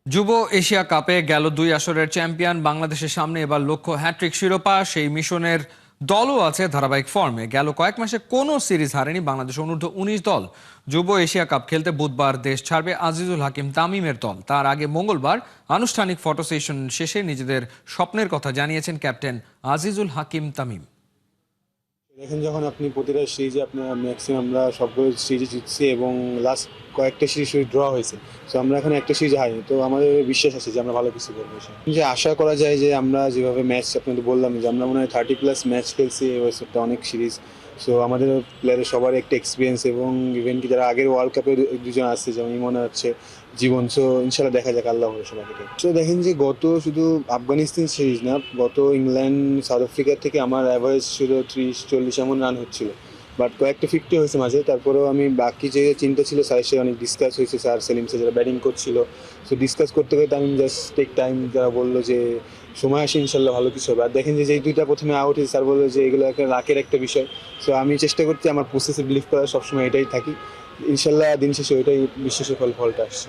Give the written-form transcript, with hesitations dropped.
যুব এশিয়া কাপে গেল ২ আসরের চ্যাম্পিয়ন বাংলাদেশের সামনে এবার লক্ষ্য হ্যাট্রিক শিরোপা। সেই মিশনের দলও আছে ধারাবাহিক ফর্মে। গেল কয়েক মাসে কোনো সিরিজ হারেনি বাংলাদেশ অনূর্ধ্ব-১৯ দল। যুব এশিয়া কাপ খেলতে বুধবার দেশ ছাড়বে আজিজুল হাকিম তামিমের দল। তার আগে মঙ্গলবার আনুষ্ঠানিক ফটো সেশন শেষে নিজেদের স্বপ্নের কথা জানিয়েছেন ক্যাপ্টেন আজিজুল হাকিম তামিম। দেখেন, যখন আপনি প্রতিটা সিরিজে আপনার ম্যাক্সিমাম আমরা সবগুলো সিরিজে জিতছি এবং লাস্ট কয়েকটা সিরিজ ড্র হয়েছে। তো আমরা এখন একটা সিরিজে হারিনি, তো আমাদের বিশ্বাস আছে যে আমরা ভালো কিছু করবো। যে আশা করা যায় যে আমরা যেভাবে ম্যাচ আপনাদের বললাম যে আমরা মনে হয় 30+ ম্যাচ খেলছি এই বছরটা, অনেক সিরিজ। সো আমাদের প্লেয়ারের সবার একটা এক্সপিরিয়েন্স এবং ইভেন কি যারা আগের ওয়ার্ল্ড কাপে দুজন আসছে, যেমন মনে হচ্ছে জীবন। সো ইনশাল্লাহ দেখা যাক, আল্লাহ ভরসা বাকিটা। তো দেখেন যে গত শুধু আফগানিস্তান সিরিজ না, গত ইংল্যান্ড সাউথ আফ্রিকা থেকে আমার অ্যাভারেজ ছিল 30-40 এমন রান হচ্ছিল। বাট কয়েকটা 50 হয়েছে মাঝে। তারপরেও আমি বাকি যে চিন্তা ছিল স্যারের সাথে অনেক ডিসকাস হয়েছে, স্যার সেলিম স্যার যারা ব্যাটিং করছিল। সো ডিসকাস করতে করতে আমি জাস্ট টেক টাইম, যারা বললো যে সময় আসে ইনশাল্লাহ ভালো কিছু হবে। আর দেখেন যে যেই দুইটা প্রথমে আউট হয়েছে, স্যার বললো যে এগুলো একটা লাকের একটা বিষয়। সো আমি চেষ্টা করছি আমার প্রসেসে বিলিভ করার, সবসময় এটাই থাকি। ইনশাল্লাহ দিন শেষে ওইটাই বিশ্বাসের ফলটা আসছে।